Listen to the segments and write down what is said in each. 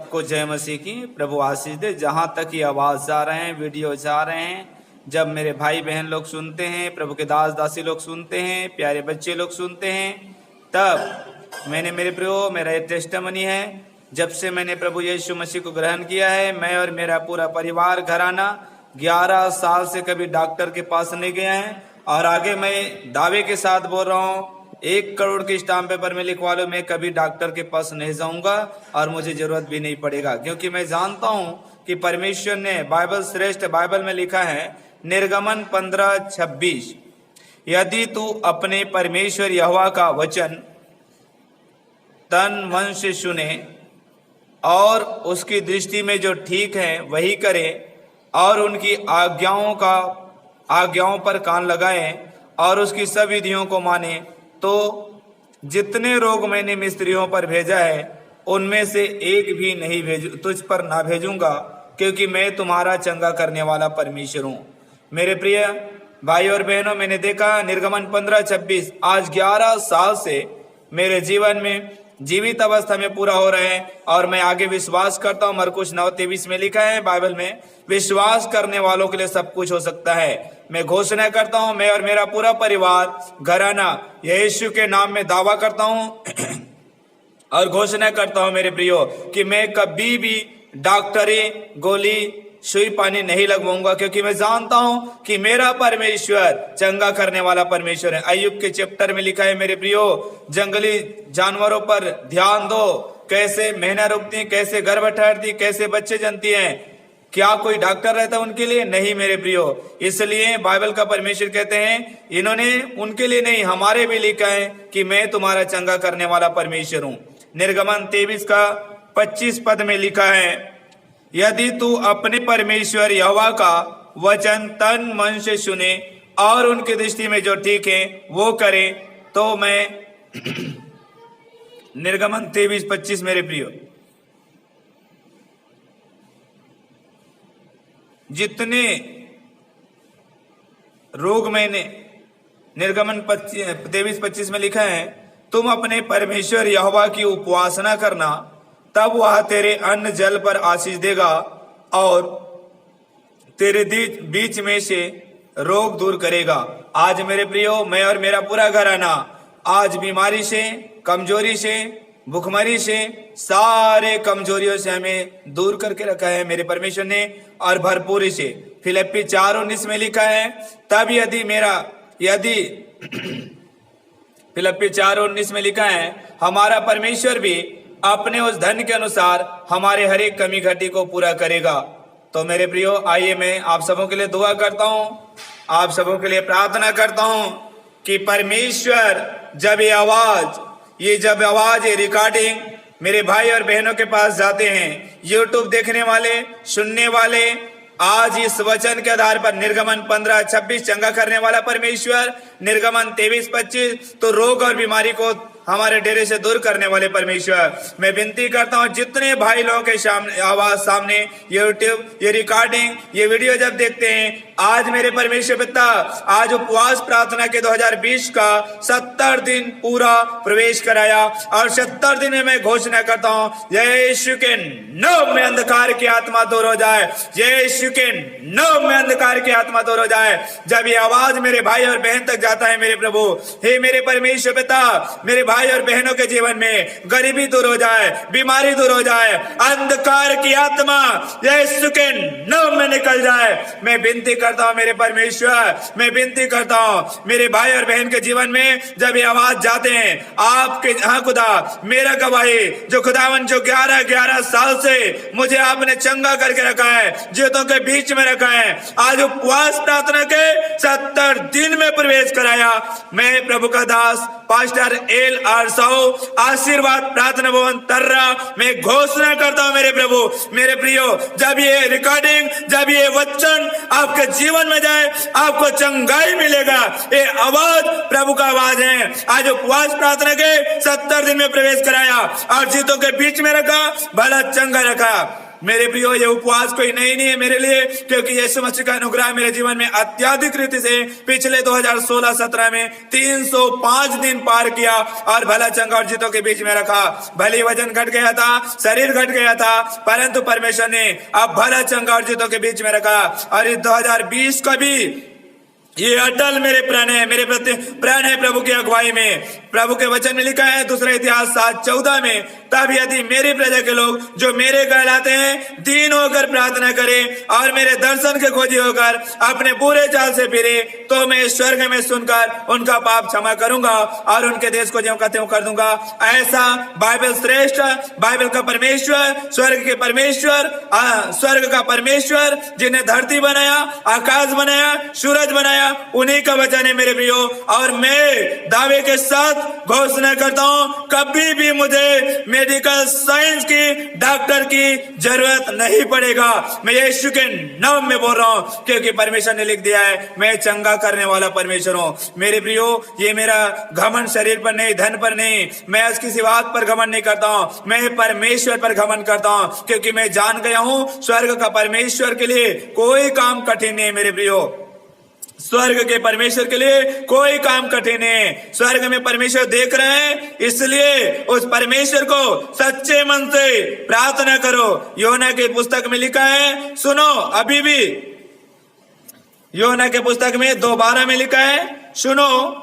को जय मसीह की। प्रभु आशीष दे। जहां तक ये आवाज जा रहे हैं, वीडियो जा रहे हैं, जब मेरे भाई बहन लोग सुनते हैं, प्रभु के दास दासी लोग सुनते हैं, प्यारे बच्चे लोग सुनते हैं, तब मेरे प्रियो, मेरा ये टेस्टमनी है, जब से मैंने प्रभु यीशु मसीह को ग्रहण किया है, मैं और मेरा पूरा परिवार घराना 11 साल से कभी डॉक्टर के पास नहीं गया है। और आगे मैं दावे के साथ बोल रहा हूँ, 1 करोड़ के स्टाम्प पेपर में लिखवा लो, मैं कभी डॉक्टर के पास नहीं जाऊंगा और मुझे जरूरत भी नहीं पड़ेगा, क्योंकि मैं जानता हूं कि परमेश्वर ने बाइबल श्रेष्ठ बाइबल में लिखा है, निर्गमन 15:26, यदि तू अपने परमेश्वर यहोवा का वचन तन मन से सुने और उसकी दृष्टि में जो ठीक है वही करे और उनकी आज्ञाओं पर कान लगाए और उसकी सब विधियों को माने, तो जितने रोग मैंने मिस्त्रियों पर भेजा है उनमें से एक भी नहीं तुझ पर ना भेजूंगा, क्योंकि मैं तुम्हारा चंगा करने वाला परमेश्वर हूं। मेरे प्रिय भाई और बहनों, मैंने देखा निर्गमन 15:26 आज 11 साल से मेरे जीवन में जीवित अवस्था में पूरा हो रहे हैं। और मैं आगे विश्वास करता हूं, मरकुस 9:23 में लिखा है बाइबल में, विश्वास करने वालों के लिए सब कुछ हो सकता है। मैं घोषणा करता हूं, मैं और मेरा पूरा परिवार घराना यीशु के नाम में दावा करता हूं और घोषणा करता हूं मेरे प्रियो कि मैं कभी भी डॉक्टरी गोली सुई पानी नहीं लगवाऊंगा, क्योंकि मैं जानता हूं कि मेरा परमेश्वर चंगा करने वाला परमेश्वर है। अय्यूब के चैप्टर में लिखा है मेरे प्रियो, जंगली जानवरों पर ध्यान दो, कैसे मेहनत रुकती है, कैसे गर्भ ठहरती, कैसे बच्चे जनती हैं। क्या कोई डॉक्टर रहता उनके लिए? नहीं मेरे प्रियो। इसलिए बाइबल का परमेश्वर कहते हैं, इन्होंने उनके लिए नहीं हमारे भी लिखा है कि मैं तुम्हारा चंगा करने वाला परमेश्वर हूं। निर्गमन 23:25 पद में लिखा है, यदि तू अपने परमेश्वर यहोवा का वचन तन मन से सुने और उनकी दृष्टि में जो ठीक है वो करे, तो मैं निर्गमन 23:25 मेरे प्रियो, जितने रोग मैंने निर्गमन 23:25 में लिखा है, तुम अपने परमेश्वर यहोवा की उपासना करना, तब वह तेरे अन्न जल पर आशीष देगा और तेरे बीच में से रोग दूर करेगा। आज मेरे प्रियो, मैं और मेरा पूरा घराना आज बीमारी से, कमजोरी से, भूखमरी से, सारे कमजोरियों से हमें दूर करके रखा है मेरे परमेश्वर ने, और भरपूरी से। फिलिप्पी 4:19 में लिखा है, तब यदि फिलिप्पी 4:19 में लिखा है, हमारा परमेश्वर भी अपने उस धन के अनुसार हमारे हर एक कमी घटी को पूरा करेगा। तो मेरे प्रियो, आइए मैं आप सबों के लिए दुआ करता हूं, आप सबों के लिए प्रार्थना करता हूं कि परमेश्वर जब आवाज ये रिकॉर्डिंग मेरे भाई और बहनों के पास जाते हैं, यूट्यूब देखने वाले, सुनने वाले, आज इस वचन के आधार पर निर्गमन 15:26 चंगा करने वाला परमेश्वर, निर्गमन 23:25 तो रोग और बीमारी को हमारे डेरे से दूर करने वाले परमेश्वर, मैं विनती करता हूं जितने भाई लोगों के सामने यूट्यूब ये रिकॉर्डिंग ये वीडियो जब देखते हैं, आज मेरे परमेश्वर पिता, आज उपवास प्रार्थना के 2020 का 70 दिन पूरा प्रवेश कराया और 70 दिन में मैं घोषणा करता हूं, यीशु के नाम में अंधकार की आत्मा दूर हो जाए, यीशु के नाम में अंधकार की आत्मा दूर हो जाए। जब ये आवाज मेरे भाई और बहन तक जाता है मेरे प्रभु, हे मेरे परमेश्वर पिता, मेरे भाई और बहनों के जीवन में गरीबी दूर हो जाए, बीमारी दूर हो जाए, अंधकार की आत्मा यीशु के नाम में निकल जाए। मैं विनती करता हूं मेरे परमेश्वर, मैं विनती करता हूं मेरे भाई और बहन के जीवन में जब ये आवाज जाते हैं, आपके हाँ खुदा, मेरा गवाही जो खुदावन जो 11 साल से मुझे आपने चंगा करके रखा है, जीतों के बीच में रखा है, आज उपवास प्रार्थना के 70 दिन में प्रवेश कराया। मैं प्रभु का दास पास्टर एल आर साहू आशीर्वाद प्रार्थना भवन तर्रा मैं घोषणा करता हूं मेरे प्रभु, मेरे प्रियो, जब ये रिकॉर्डिंग, जब ये वचन आपके जीवन में जाए, आपको चंगाई मिलेगा। ये आवाज प्रभु का आवाज है। आज उपवास प्रार्थना के 70 दिन में प्रवेश कराया और जीतों के बीच में रखा, भला चंगा रखा। मेरे प्रियो, ये उपवास कोई नहीं है मेरे लिए, क्योंकि यीशु मसीह का अनुग्रह मेरे जीवन में अत्याधिक रीति से पिछले 2016-17 में 305 दिन पार किया और भला चंगा और जीतों के बीच में रखा। भले वजन घट गया था, शरीर घट गया था, परंतु परमेश्वर ने अब भला चंगा और जीतों के बीच में रखा। और इस 2020 का भी ये अटल मेरे प्राण है, मेरे प्रति प्राण है प्रभु की अगुवाई में। प्रभु के वचन में लिखा है दूसरा इतिहास 7:14 में, तब यदि मेरी प्रजा के लोग जो मेरे कहलाते हैं दीन होकर प्रार्थना करें और मेरे दर्शन के खोजी होकर अपने बुरे चाल से फिरे, तो मैं स्वर्ग में सुनकर उनका पाप क्षमा करूंगा और उनके देश को ज्यों का त्यों कर दूंगा। ऐसा बाइबल श्रेष्ठ, बाइबल का परमेश्वर, स्वर्ग के परमेश्वर, स्वर्ग का परमेश्वर जिन्हें धरती बनाया, आकाश बनाया, सूरज बनाया, उन्हीं का वचन है मेरे प्रियो। और मैं दावे के साथ घोषणा करता हूं, कभी भी मुझे मेडिकल साइंस की, डॉक्टर की जरूरत नहीं पड़ेगा। मैं यीशु के नाम में बोल रहा हूं, क्योंकि परमेश्वर ने लिख दिया है मैं चंगा करने वाला परमेश्वर हूं। मेरे प्रियो, ये मेरा घमंड शरीर पर नहीं, धन पर नहीं, मैं आज किसी बात पर घमंड नहीं करता हूं, मैं परमेश्वर पर घमंड करता हूं, क्योंकि मैं जान गया हूं स्वर्ग का परमेश्वर के लिए कोई काम कठिन नहीं है मेरे प्रियो। स्वर्ग के परमेश्वर के लिए कोई काम कठिन है। स्वर्ग में परमेश्वर देख रहे हैं, इसलिए उस परमेश्वर को सच्चे मन से प्रार्थना करो। योना की पुस्तक में लिखा है, सुनो, अभी भी योना के पुस्तक में 2:12 में लिखा है, सुनो,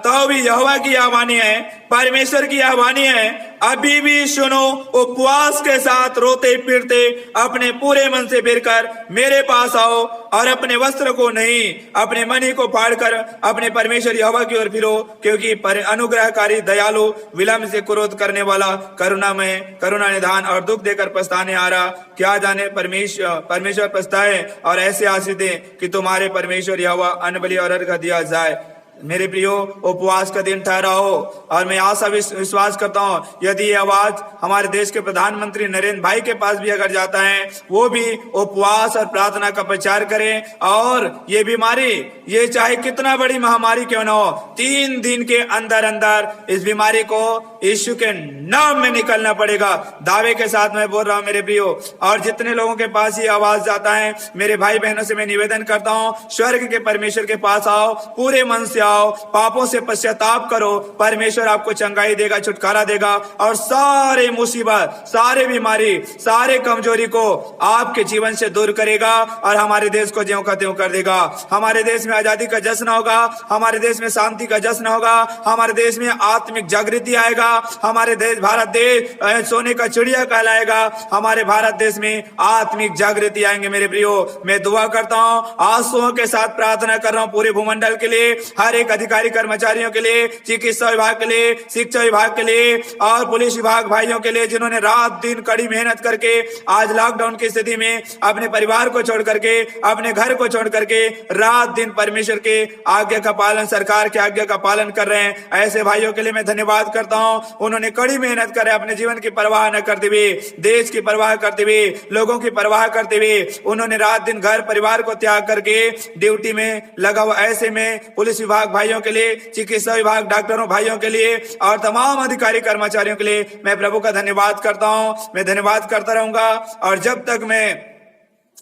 तो भी यहोवा की यह वाणी है, परमेश्वर की यह वाणी है, अभी भी सुनो, उपवास के साथ रोते पीटते अपने पूरे मन से फिरकर मेरे पास आओ और अपने वस्त्र को नहीं, अपने मणि को फाड़कर अपने परमेश्वर यहोवा की ओर फिरो, क्योंकि अनुग्रहकारी, दयालु, विलंब से क्रोध करने वाला, करुणामय, करुणा निधान और दुख देकर पछताने आ रहा। क्या जाने परमेश्वर पछताए और ऐसे आशीष दे कि तुम्हारे परमेश्वर यहोवा अन्न बलि और अर्घ दिया जाए। मेरे प्रियो, उपवास का दिन ठहरा हो, और मैं आशा विश्वास करता हूं यदि ये आवाज हमारे देश के प्रधानमंत्री नरेंद्र भाई के पास भी अगर जाता है, वो भी उपवास और प्रार्थना का प्रचार करें, और ये बीमारी, ये चाहे कितना बड़ी महामारी क्यों ना हो, 3 दिन के अंदर अंदर इस बीमारी को यीशु के नाम में निकलना पड़ेगा। दावे के साथ मैं बोल रहा हूं मेरे प्रियो। और जितने लोगों के पास ये आवाज जाता है, मेरे भाई बहनों से मैं निवेदन करता हूं, स्वर्ग के परमेश्वर के पास आओ, पूरे मन से आओ, पापों से पश्चाताप करो, परमेश्वर आपको चंगाई देगा, छुटकारा देगा, और सारे मुसीबत, सारे बीमारी, सारे कमजोरी को आपके जीवन से दूर करेगा और हमारे देश को ज्यों का त्यों कर देगा। हमारे देश में आजादी का जश्न होगा, हमारे देश में शांति का जश्न होगा, हमारे देश में आत्मिक जागृति आएगा, हमारे देश, भारत देश सोने का चिड़िया कहलाएगा, हमारे भारत देश में आत्मिक जागृति आएंगे। मेरे प्रियो, मैं दुआ करता हूं, आंसुओं के साथ प्रार्थना कर रहा हूं पूरे भूमंडल के लिए, हर एक अधिकारी कर्मचारियों के लिए, चिकित्सा विभाग के लिए, शिक्षा विभाग के लिए और पुलिस विभाग भाइयों के लिए, जिन्होंने रात दिन कड़ी मेहनत करके आज लॉकडाउन की स्थिति में अपने परिवार को छोड़ करके, अपने घर को छोड़ करके रात दिन परमेश्वर के आज्ञा का पालन, सरकार की आज्ञा का पालन कर रहे हैं। ऐसे भाइयों के लिए मैं धन्यवाद करता हूं। उन्होंने कड़ी मेहनत करे, अपने जीवन की परवाह न करते हुए, देश की परवाह करते हुए, लोगों की परवाह करते हुए, उन्होंने रात दिन घर परिवार को त्याग करके ड्यूटी में लगा हुआ। ऐसे में पुलिस विभाग भाइयों के लिए, चिकित्सा विभाग डॉक्टरों भाइयों के लिए और तमाम अधिकारी कर्मचारियों के लिए मैं प्रभु का धन्यवाद करता हूं। मैं धन्यवाद करता रहूंगा, और जब तक मैं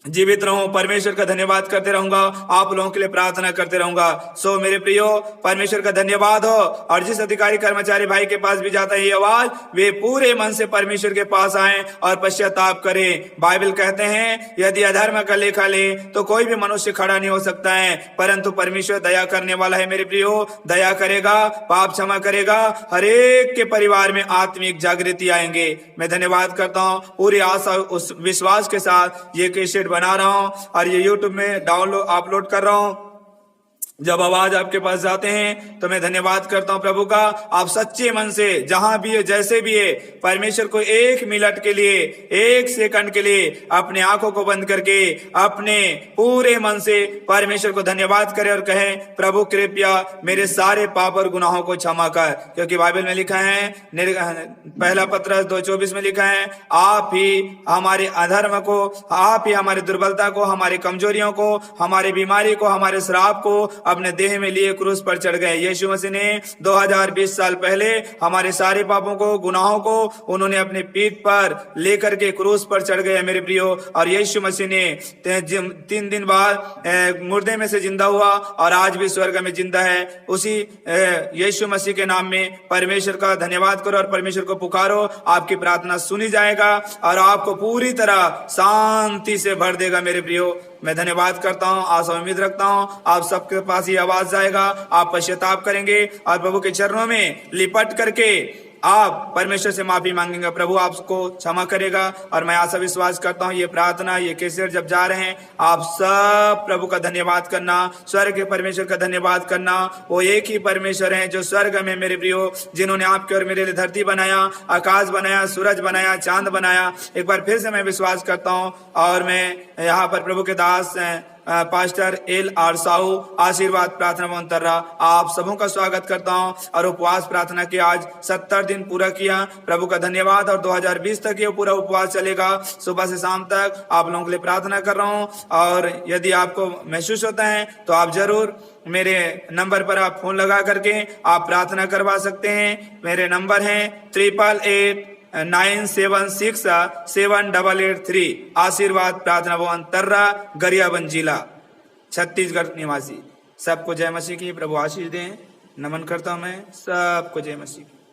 जीवित रहूं परमेश्वर का धन्यवाद करते रहूंगा, आप लोगों के लिए प्रार्थना करते रहूंगा। सो मेरे प्रियो, परमेश्वर का धन्यवाद हो। और जिस अधिकारी कर्मचारी भाई के पास भी जाता है ये आवाज, वे पूरे मन से परमेश्वर के पास आए और पश्चाताप करें। बाइबल कहते हैं यदि अधर्म का लेखा ले तो कोई भी मनुष्य खड़ा नहीं हो सकता है, परंतु परमेश्वर दया करने वाला है। मेरे प्रियो, दया करेगा, पाप क्षमा करेगा, हर एक के परिवार में आत्मिक जागृति आएंगे। मैं धन्यवाद करता हूँ, पूरी आशा उस विश्वास के साथ ये कैसेट बना रहा हूं और ये YouTube में डाउनलोड अपलोड कर रहा हूं। जब आवाज आपके पास जाते हैं तो मैं धन्यवाद करता हूं प्रभु का। आप सच्चे मन से जहां भी है, जैसे भी है, परमेश्वर को 1 मिनट के लिए, 1 सेकंड के लिए अपने आंखों को बंद करके अपने पूरे मन से परमेश्वर को धन्यवाद करें और कहें, प्रभु कृपया मेरे सारे पाप और गुनाहों को क्षमा कर। क्योंकि बाइबल में लिखा है, पहला पत्रस 2:24 में लिखा है, आप ही हमारे अधर्म को, आप ही हमारी दुर्बलता को, हमारी कमजोरियों को, हमारी बीमारी को, हमारे श्राप को अपने देह में लिए क्रूस पर चढ़ गए। यीशु मसीह ने 2020 साल पहले हमारे सारे पापों को, गुनाहों को उन्होंने अपने पीठ पर लेकर के क्रूस पर चढ़ गए मेरे प्रियो। और यीशु मसीह ने 3 दिन बाद मुर्दे में से जिंदा हुआ और आज भी स्वर्ग में जिंदा है। उसी यीशु मसीह के नाम में परमेश्वर का धन्यवाद करो और परमेश्वर को पुकारो, आपकी प्रार्थना सुनी जाएगा और आपको पूरी तरह शांति से भर देगा मेरे प्रियो। मैं धन्यवाद करता हूँ, आशा उम्मीद रखता हूँ आप सबके पास ये आवाज जाएगा, आप पश्चाताप करेंगे और प्रभु के चरणों में लिपट करके आप परमेश्वर से माफी मांगेंगे, प्रभु आपको क्षमा करेगा। और मैं आशा विश्वास करता हूँ ये प्रार्थना, ये कैसेट जब जा रहे हैं आप सब प्रभु का धन्यवाद करना, स्वर्ग के परमेश्वर का धन्यवाद करना। वो एक ही परमेश्वर है जो स्वर्ग में मेरे प्रियो, जिन्होंने आपके और मेरे लिए धरती बनाया, आकाश बनाया, सूरज बनाया, चांद बनाया। एक बार फिर से मैं विश्वास करता हूँ और मैं यहाँ पर प्रभु के दास पास्टर एल आर साहू आशीर्वाद प्रार्थना भवन तर्रा आप सबों का स्वागत करता हूं। और उपवास प्रार्थना के आज 70 दिन पूरा किया, प्रभु का धन्यवाद। और 2020 तक ये पूरा उपवास चलेगा, सुबह से शाम तक आप लोगों के लिए प्रार्थना कर रहा हूं। और यदि आपको महसूस होता है तो आप जरूर मेरे नंबर पर आप फोन लगा करके आप प्रार्थना करवा सकते हैं। मेरे नंबर है 888-976-7883। आशीर्वाद प्रार्थना भवन तर्रा, गरियाबंद जिला, छत्तीसगढ़ निवासी। सबको जय मसीह की, प्रभु आशीष दें। नमन करता हूं मैं सबको, जय मसीह की।